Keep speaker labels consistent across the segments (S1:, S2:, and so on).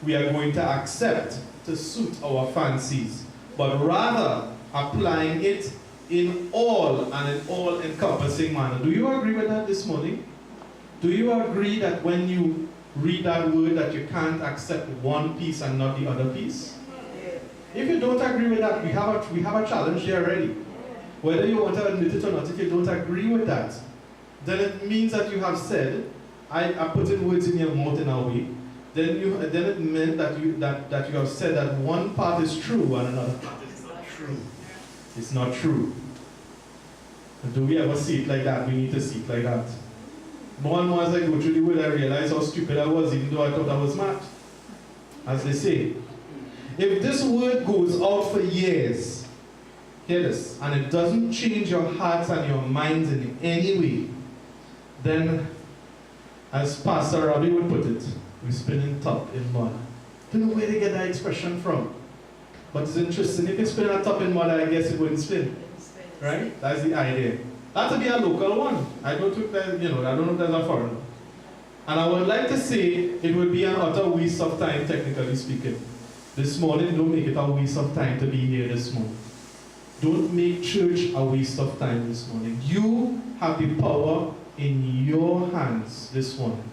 S1: we are going to accept to suit our fancies, but rather applying it in all and in all encompassing manner. Do you agree with that this morning? Do you agree that when you read that word that you can't accept one piece and not the other piece? If you don't agree with that, we have a challenge there already. Whether you want to admit it or not, if you don't agree with that, then it means that you have said, I put in words in your mouth in a way, then it meant that you have said that one part is true and another part is not true. It's not true. And do we ever see it like that? We need to see it like that. More and more as I go through the word, I realize how stupid I was, even though I thought I was smart. As they say. If this word goes out for years, hear this, and it doesn't change your hearts and your minds in any way, then, as Pastor Robbie would put it, we're spinning top in mud. Don't know where they get that expression from. But it's interesting. If you spin a top in mud, I guess it wouldn't spin. Right? That's the idea. That would be a local one. I don't think that, I don't know if there's a foreign one. And I would like to say it would be an utter waste of time, technically speaking. This morning, don't make it a waste of time to be here this morning. Don't make church a waste of time this morning. You have the power in your hands this morning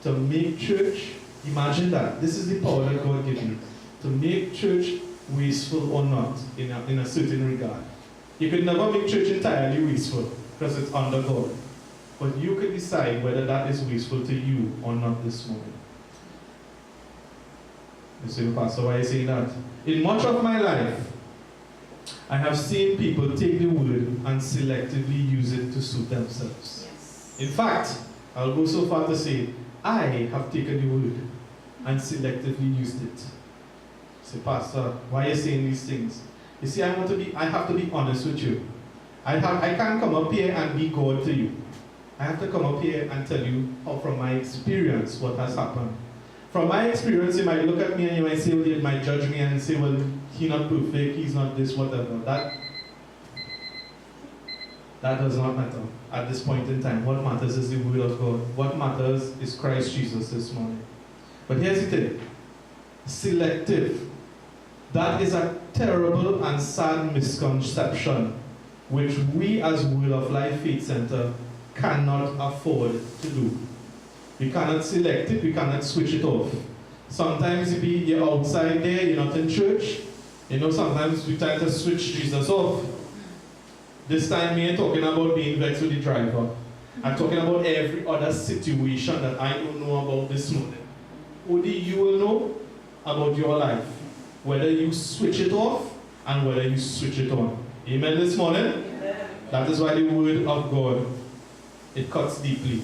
S1: to make church, imagine that, this is the power that God gives you, to make church wasteful or not in a certain regard. You could never make church entirely wasteful because it's under God. But you could decide whether that is wasteful to you or not this morning. You say, Pastor, why are you saying that? In much of my life, I have seen people take the word and selectively use it to suit themselves. Yes. In fact, I'll go so far to say, I have taken the word and selectively used it. Say, Pastor, why are you saying these things? You see, I have to be honest with you. I can't come up here and be God to you. I have to come up here and tell you how, from my experience, what has happened. From my experience, you might look at me and you might say, well, you might judge me and say, well, he's not perfect, he's not this, whatever. That does not matter at this point in time. What matters is the word of God. What matters is Christ Jesus this morning. But here's the thing. Selective. That is a terrible and sad misconception which we as Word of Life Faith Center cannot afford to do. We cannot select it, we cannot switch it off. Sometimes you're outside there, you're not in church. Sometimes we try to switch Jesus off. This time we ain't talking about being vexed with the driver. I'm talking about every other situation that I don't know about this morning. Only you will know about your life. Whether you switch it off and whether you switch it on. Amen this morning? Amen. That is why the word of God, it cuts deeply.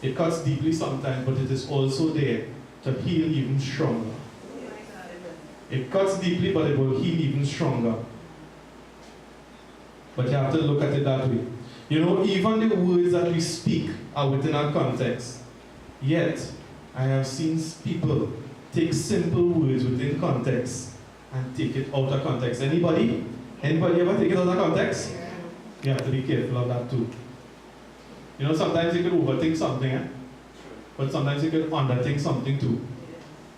S1: It cuts deeply sometimes, but it is also there to heal even stronger. It cuts deeply, but it will heal even stronger. But you have to look at it that way. Even the words that we speak are within our context. Yet, I have seen people take simple words within context and take it out of context. Anybody? Anybody ever take it out of context? You have to be careful of that too. Sometimes you could overthink something, but sometimes you could underthink something too.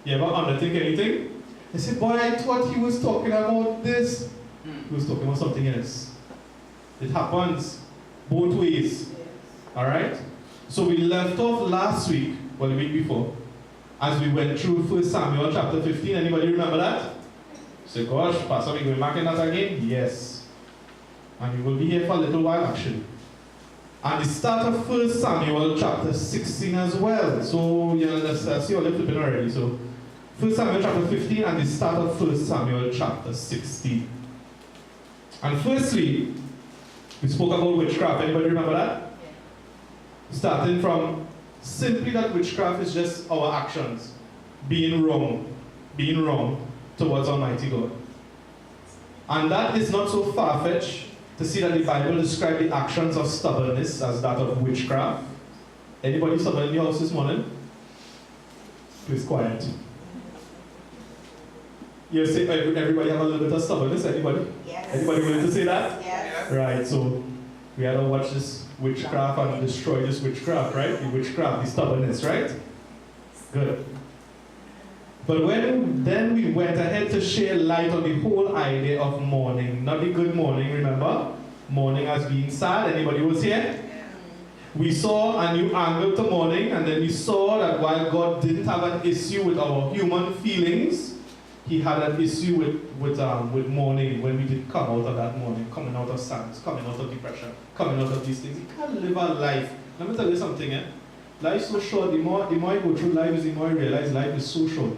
S1: You ever underthink anything? I said, boy, I thought he was talking about this. He was talking about something else. It happens both ways. Alright? So we left off last week, the week before, as we went through 1 Samuel chapter 15. Anybody remember that? Say, gosh, Pastor, we going back in that again? Yes. And we will be here for a little while actually. And the start of 1 Samuel chapter 16 as well. So, let's see all the flipping already. So, 1 Samuel chapter 15 and the start of 1 Samuel chapter 16. And firstly, we spoke about witchcraft. Anybody remember that? Yeah. Starting from simply that witchcraft is just our actions being wrong towards Almighty God. And that is not so far-fetched to see that the Bible describes the actions of stubbornness as that of witchcraft. Anybody stubborn in your house this morning? Please quiet. You say everybody have a little bit of stubbornness? Anybody? Yes. Anybody willing to say that? Yes. Right, so we had to watch this witchcraft and destroy this witchcraft, right? The witchcraft, the stubbornness, right? Good. But then we went ahead to share light on the whole idea of mourning. Not the good morning, remember? Mourning as being sad. Anybody was here? We saw a new angle to mourning, and then we saw that while God didn't have an issue with our human feelings, He had an issue with mourning when we did come out of that mourning, coming out of sadness, coming out of depression, coming out of these things. You can't live a life. Let me tell you something, eh? Life's so short. The more I go through life, the more I realize life is so short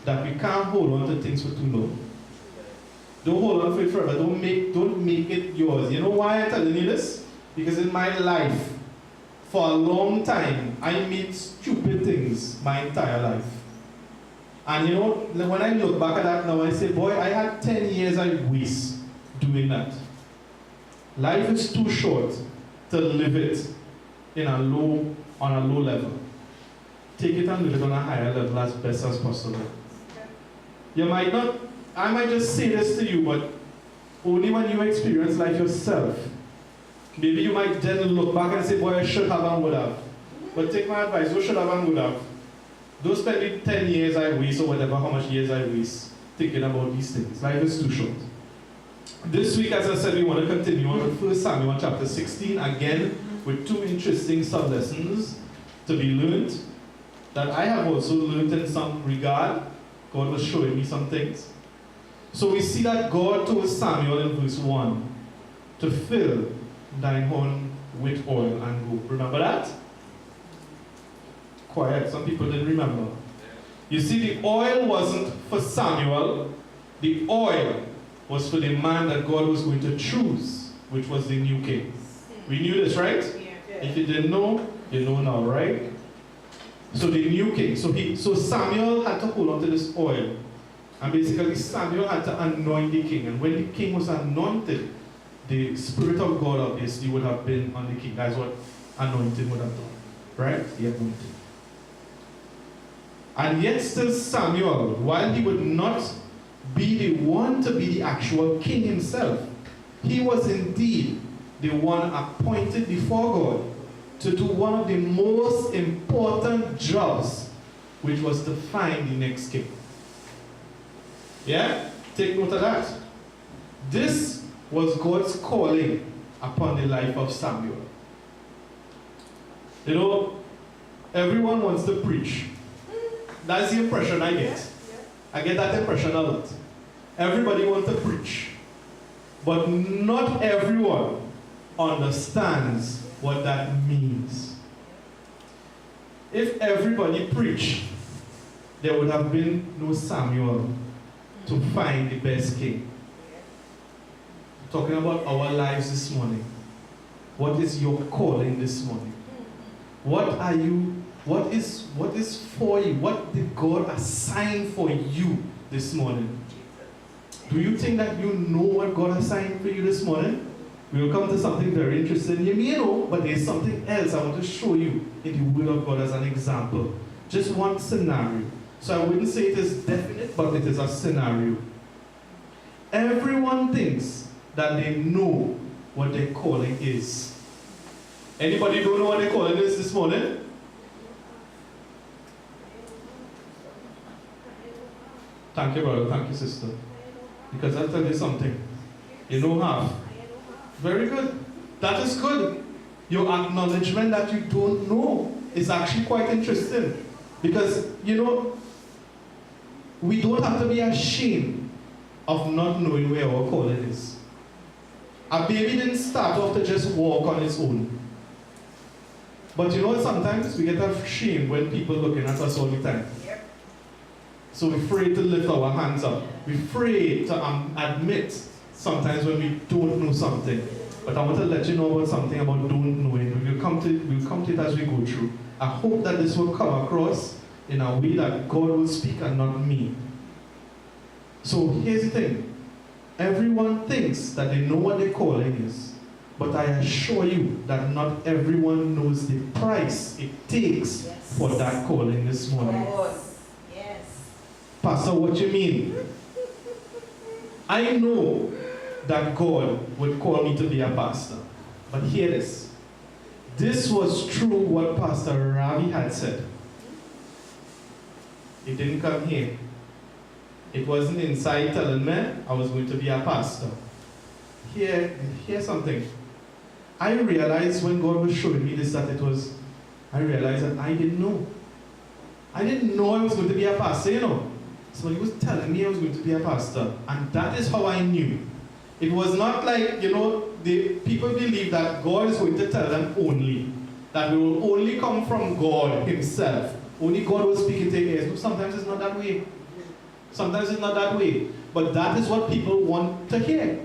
S1: that we can't hold on to things for too long. Don't hold on to it forever. Don't make it yours. You know why I'm telling you this? Because in my life, for a long time, I made stupid things my entire life. And you know, when I look back at that now, I say, boy, I had 10 years I waste doing that. Life is too short to live it on a low level. Take it and live it on a higher level as best as possible. You might not, I might just say this to you, but only when you experience life yourself. Maybe you might then look back and say, boy, I should have and would have. But take my advice, you should have and would have. Don't spend the 10 years I waste or whatever, how much years I waste thinking about these things. Life is too short. This week, as I said, we want to continue on with 1 Samuel chapter 16, again, with two interesting sub-lessons to be learned that I have also learned in some regard. God was showing me some things. So we see that God told Samuel in verse 1 to fill thine horn with oil and go. Remember that? Quiet, some people didn't remember. You see, the oil wasn't for Samuel. The oil was for the man that God was going to choose, which was the new king. We knew this, right? Yeah. If you didn't know, you know now, right? So the new king. So Samuel had to hold on to this oil. And basically Samuel had to anoint the king. And when the king was anointed, the Spirit of God obviously would have been on the king. That's what anointing would have done. Right? The anointing. And yet still Samuel, while he would not be the one to be the actual king himself, he was indeed the one appointed before God to do one of the most important jobs, which was to find the next king. Yeah? Take note of that. This was God's calling upon the life of Samuel. You know, everyone wants to preach. That's the impression I get. I get that impression a lot. Everybody wants to preach. But not everyone understands what that means. If everybody preached, there would have been no Samuel to find the best king. Talking about our lives this morning. What is your calling this morning? What are you? What is for you? What did God assign for you this morning? Do you think that you know what God assigned for you this morning? We will come to something very interesting. You may know, but there's something else I want to show you in the Word of God as an example. Just one scenario. So I wouldn't say it is definite, but it is a scenario. Everyone thinks that they know what their calling is. Anybody don't know what their calling is this morning? Thank you, brother. Thank you, sister. Because I'll tell you something. You know half. Very good. That is good. Your acknowledgement that you don't know is actually quite interesting. Because, you know, we don't have to be ashamed of not knowing where our calling is. A baby didn't start off to just walk on its own. But you know, sometimes we get ashamed when people looking at us all the time. So we're afraid to lift our hands up. We're afraid to admit sometimes when we don't know something. But I want to let you know about something about don't knowing. We'll come to it as we go through. I hope that this will come across in a way that God will speak and not me. So here's the thing. Everyone thinks that they know what their calling is. But I assure you that not everyone knows the price it takes for that calling this morning.
S2: Yes.
S1: Pastor, what you mean? I know that God would call me to be a pastor. But hear this. This was true what Pastor Ravi had said. It didn't come here. It wasn't inside telling me I was going to be a pastor. Here's something. I realized when God was showing me this that I realized that I didn't know. I didn't know I was going to be a pastor, you know. So he was telling me I was going to be a pastor. And that is how I knew. It was not like, you know, people believe that God is going to tell them only. That we will only come from God himself. Only God will speak into your ears. Sometimes it's not that way. Sometimes it's not that way. But that is what people want to hear.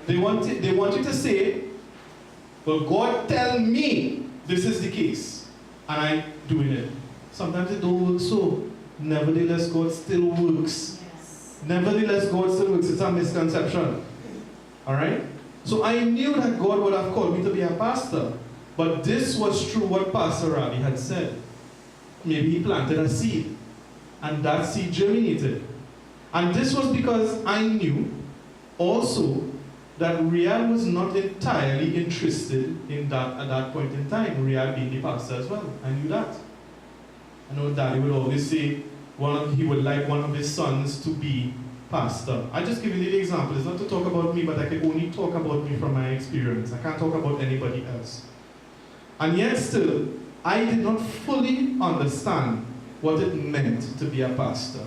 S1: They want you to say, well, God tell me this is the case. And I'm doing it. Sometimes it don't work so. Nevertheless, God still works. Yes. Nevertheless, God still works. It's a misconception. Alright? So I knew that God would have called me to be a pastor. But this was true what Pastor Ravi had said. Maybe he planted a seed. And that seed germinated. And this was because I knew also that Rial was not entirely interested in that at that point in time. Rial being the pastor as well. I knew that. I know Daddy would always say he would like one of his sons to be pastor. I just give you the example. It's not to talk about me, but I can only talk about me from my experience. I can't talk about anybody else. And yet still, I did not fully understand what it meant to be a pastor.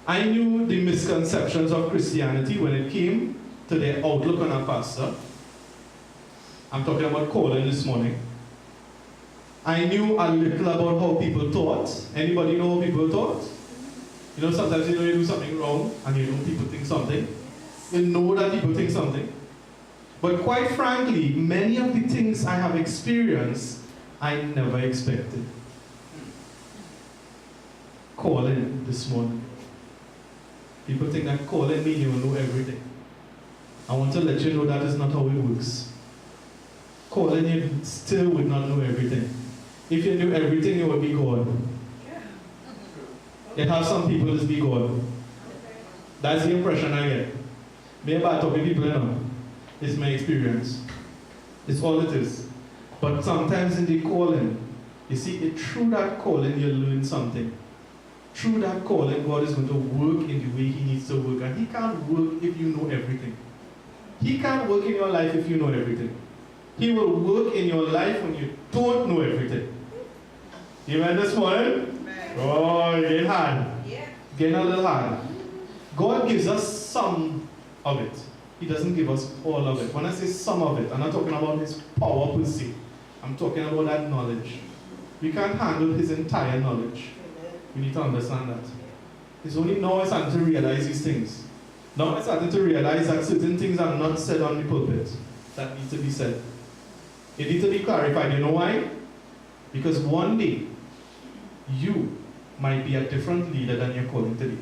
S1: I knew the misconceptions of Christianity when it came to their outlook on a pastor. I'm talking about calling this morning. I knew a little about how people taught. Anybody know how people taught? You know, sometimes you know you do something wrong and you know people think something. You know that people think something. But quite frankly, many of the things I have experienced, I never expected. Calling this morning. People think that calling means you will know everything. I want to let you know that is not how it works. Calling you still would not know everything. If you knew everything, you would be God. It has some people that be God. That's the impression I get. Maybe I talk to people, you know. It's my experience. It's all it is. But sometimes in the calling, you see, through that calling, you learn something. Through that calling, God is going to work in the way He needs to work. And He can't work if you know everything. He can't work in your life if you know everything. He will work in your life when you don't know everything. You read this morning? Oh, getting hard. Getting a little hard. God gives us some of it. He doesn't give us all of it. When I say some of it, I'm not talking about His power per se. I'm talking about that knowledge. We can't handle His entire knowledge. We need to understand that. It's only now I'm starting to realize these things. Now I'm starting to realize that certain things are not said on the pulpit that need to be said. It needs to be clarified. You know why? Because one day, you might be a different leader than you're calling to be.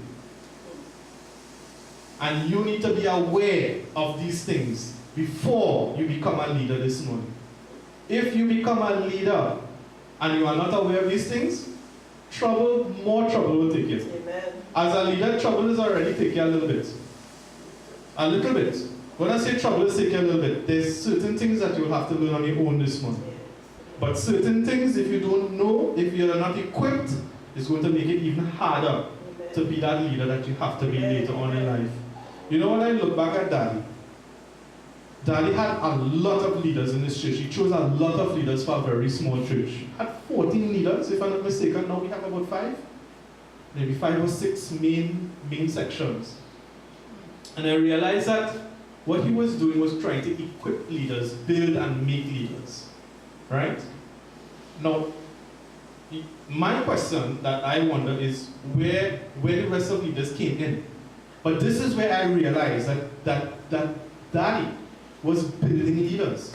S1: And you need to be aware of these things before you become a leader this morning. If you become a leader and you are not aware of these things, more trouble will take you. Amen. As a leader, trouble is already taking you a little bit. A little bit. When I say trouble is taking you a little bit, there's certain things that you'll have to learn on your own this morning. But certain things, if you don't know, if you're not equipped, it's going to make it even harder to be that leader that you have to be later on in life. You know, when I look back at Daddy had a lot of leaders in this church. He chose a lot of leaders for a very small church. Had 14 leaders, if I'm not mistaken. Now we have about 5. Maybe 5 or 6 main sections. And I realized that what he was doing was trying to equip leaders, build and make leaders. Right? Now, my question that I wonder is where the rest of leaders came in. But this is where I realized that Daddy was building leaders.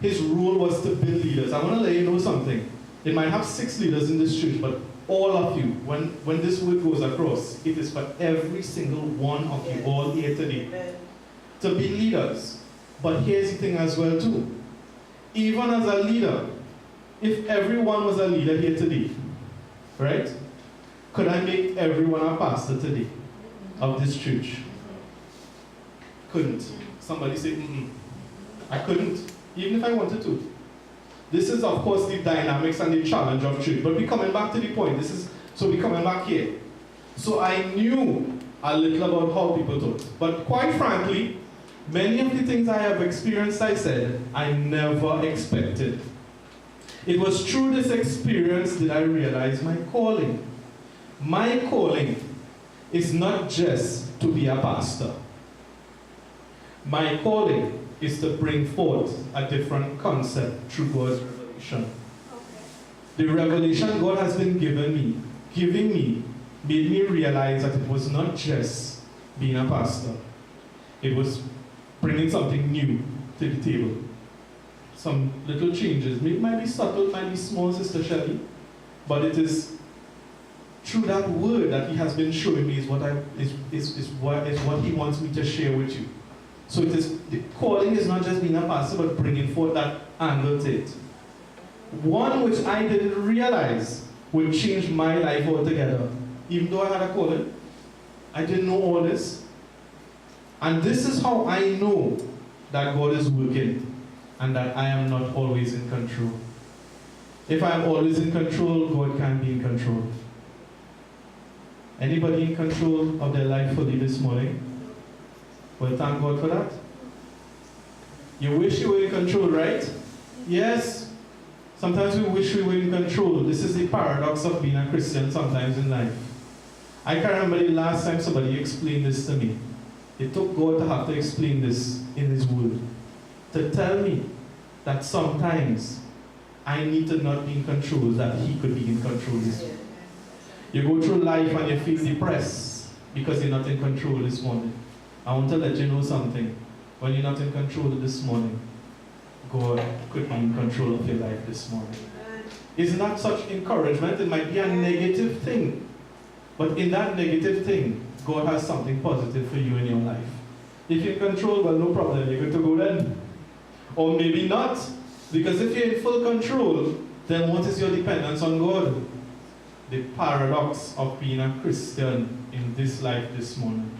S1: His role was to build leaders. I want to let you know something. They might have 6 leaders in this church, but all of you, when this word goes across, it is for every single one of you all here today to be leaders. But here's the thing as well too. Even as a leader, if everyone was a leader here today, right? Could I make everyone a pastor today of this church? Couldn't. Somebody say, I couldn't, even if I wanted to. This is, of course, the dynamics and the challenge of church. But we're coming back to the point. So we're coming back here. So I knew a little about how people thought. But quite frankly, many of the things I have experienced, I said, I never expected. It was through this experience that I realized my calling. My calling is not just to be a pastor. My calling is to bring forth a different concept through God's revelation. The revelation God has been giving me, made me realize that it was not just being a pastor. It was bringing something new to the table. Some little changes. It might be subtle, it might be small, Sister Shelley, but it is through that word that He has been showing me is what He wants me to share with you. So it is, the calling is not just being a pastor, but bringing forth that angle to it. One which I didn't realize would change my life altogether. Even though I had a calling, I didn't know all this. And this is how I know that God is working and that I am not always in control. If I'm always in control, God can't be in control. Anybody in control of their life fully this morning? Well, thank God for that. You wish you were in control, right? Yes. Sometimes we wish we were in control. This is the paradox of being a Christian sometimes in life. I can't remember the last time somebody explained this to me. It took God to have to explain this in His Word. To tell me that sometimes I need to not be in control, that He could be in control this morning. You go through life and you feel depressed because you're not in control this morning. I want to let you know something. When you're not in control this morning, God could be in control of your life this morning. Isn't that such encouragement? It might be a negative thing. But in that negative thing, God has something positive for you in your life. If you're in control, well, no problem. You're good to go then. Or maybe not. Because if you're in full control, then what is your dependence on God? The paradox of being a Christian in this life this morning.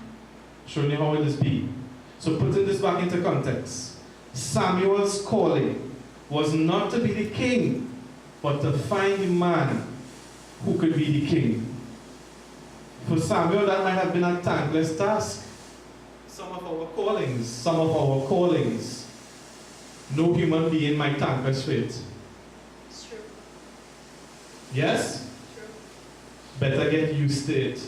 S1: Showing you how it is be. So putting this back into context. Samuel's calling was not to be the king, but to find a man who could be the king. For Samuel, that might have been a thankless task. Some of our callings, no human being might thank us for it.
S2: It's true.
S1: Yes?
S2: True.
S1: Better get used to it.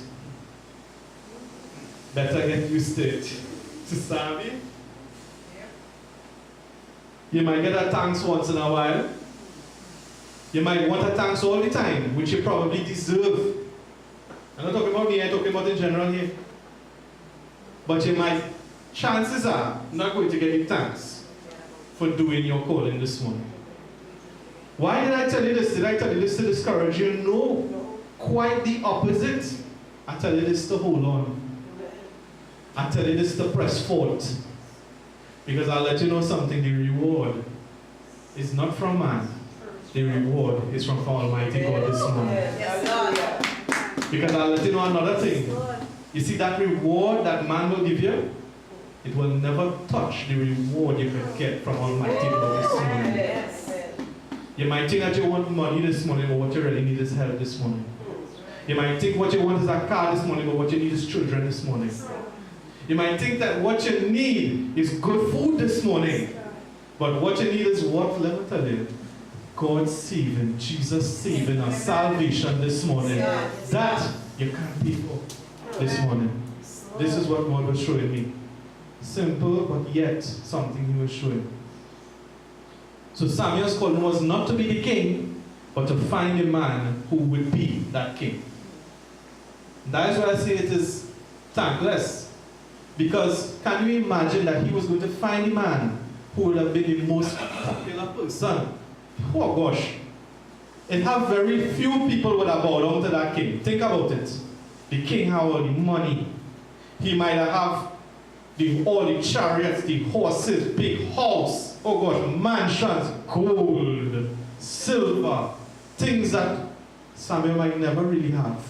S1: Better get used to it. To Sammy?
S2: Yeah.
S1: You might get a thanks once in a while. You might want a thanks all the time, which you probably deserve. I'm not talking about me, I'm talking about in general here. But you might, chances are, not going to get the thanks for doing your calling this morning. Why did I tell you this? Did I tell you this to discourage you? No. Quite the opposite. I tell you this to hold on. I tell you this to press forward. Because I'll let you know something, the reward is not from man. The reward is from Almighty God this morning.
S2: Yes, Lord.
S1: Because I'll let you know another thing. You see that reward that man will give you? It will never touch the reward you can get from Almighty God this morning.
S2: Yes.
S1: You might think that you want money this morning, but what you really need is help this morning. You might think what you want is a car this morning, but what you need is children this morning. You might think that what you need is good food this morning, but what you need is what? Let me tell you. God saving, Jesus saving us, salvation this morning. That you can't pay for this morning. This is what God was showing me. Simple, but yet something He was showing. So Samuel's calling was not to be the king, but to find a man who would be that king. That is why I say it is thankless. Because can you imagine that he was going to find a man who would have been the most popular person? Oh gosh. And how very few people would have bowed down to that king. Think about it. The king had all the money. He might have all the chariots, the horses, big house. Oh gosh, mansions, gold, silver. Things that Samuel might never really have.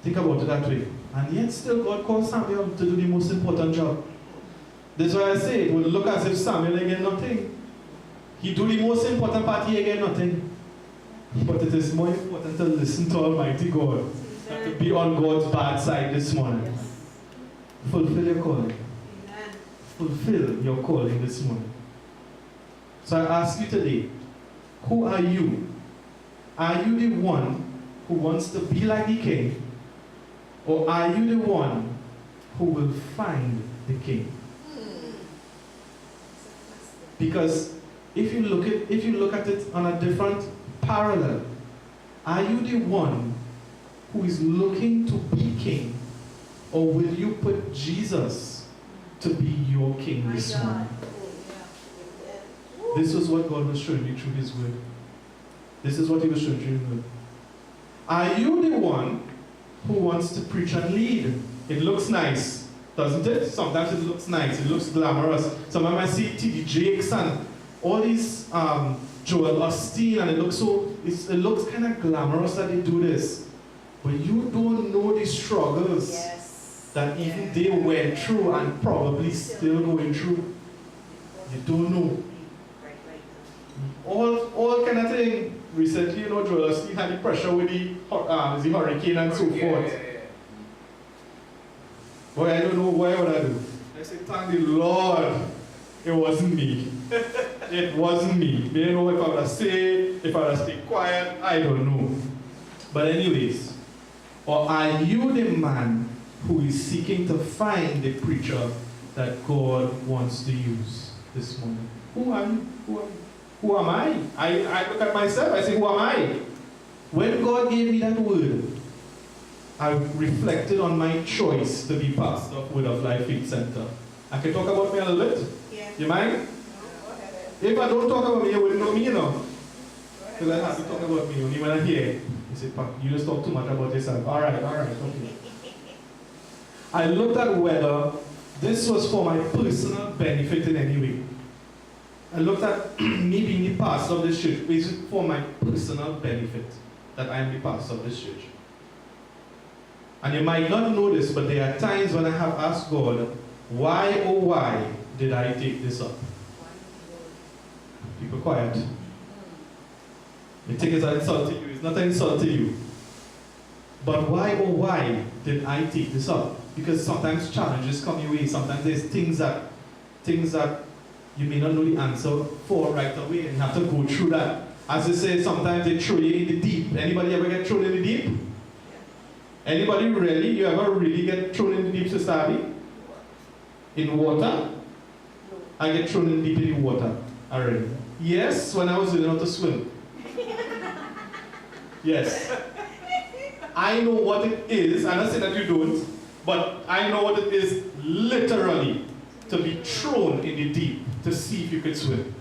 S1: Think about it that way. And yet still God called Samuel to do the most important job. That's why I say it would look as if Samuel again nothing. He do the most important part, he again nothing. But it is more important to listen to Almighty God than to be on God's bad side this morning.
S2: Yes.
S1: Fulfill your calling.
S2: Amen.
S1: Fulfill your calling this morning. So I ask you today, who are you? Are you the one who wants to be like the king? Or are you the one who will find the king? Because if you look at it on a different parallel, are you the one who is looking to be king? Or will you put Jesus to be your king
S2: My
S1: this
S2: God.
S1: morning?
S2: Oh,
S1: This was what God was showing me through His Word. This is what He was showing me through His Word. Are you the one who wants to preach and lead? It looks nice, doesn't it? Sometimes it looks nice, it looks glamorous. Sometimes I see T.D. Jakes and all these Joel Osteen, and it looks kind of glamorous that they do this. But you don't know the struggles
S2: Yes.
S1: that even they went through and probably still going through. You don't know. All kind of thing. Recently, Joel Osteen had the pressure with the hurricane and so forth. Boy, I don't know what I do. I say, thank the Lord, it wasn't me. It wasn't me. They don't know if I would have said, if I would have stayed quiet, I don't know. But anyways, or are you the man who is seeking to find the preacher that God wants to use this morning? Who are you? Who am I? I look at myself, I say, who am I? When God gave me that word, I reflected on my choice to be pastor of Word of Life Faith Center. I can talk about me a little bit.
S2: Yeah.
S1: You mind?
S2: No, go ahead.
S1: If I don't talk about me, you wouldn't know me, Because I have to talk about me only when I hear. You say, "Pak, you just talk too much about yourself." All right, okay. I looked at whether this was for my personal benefit in any way. I looked at me being the pastor of this church. Is it for my personal benefit that I am the pastor of this church? And you might not know this, but there are times when I have asked God, why, oh why, did I take this up? People quiet. You think it's an insult to you. It's not an insult to you. But why, oh why, did I take this up? Because sometimes challenges come your way. Sometimes there's things that you may not know the answer for right away, and you have to go through that. As they say, sometimes they throw you in the deep. Anybody ever get thrown in the deep? Anybody really? You ever really get thrown in the deep, Sister Abby? In water? I get thrown in deep in the water already. Yes, when I was learning how to swim. Yes. I know what it is. I'm not saying that you don't, but I know what it is literally to be thrown in the deep to see if you could swim.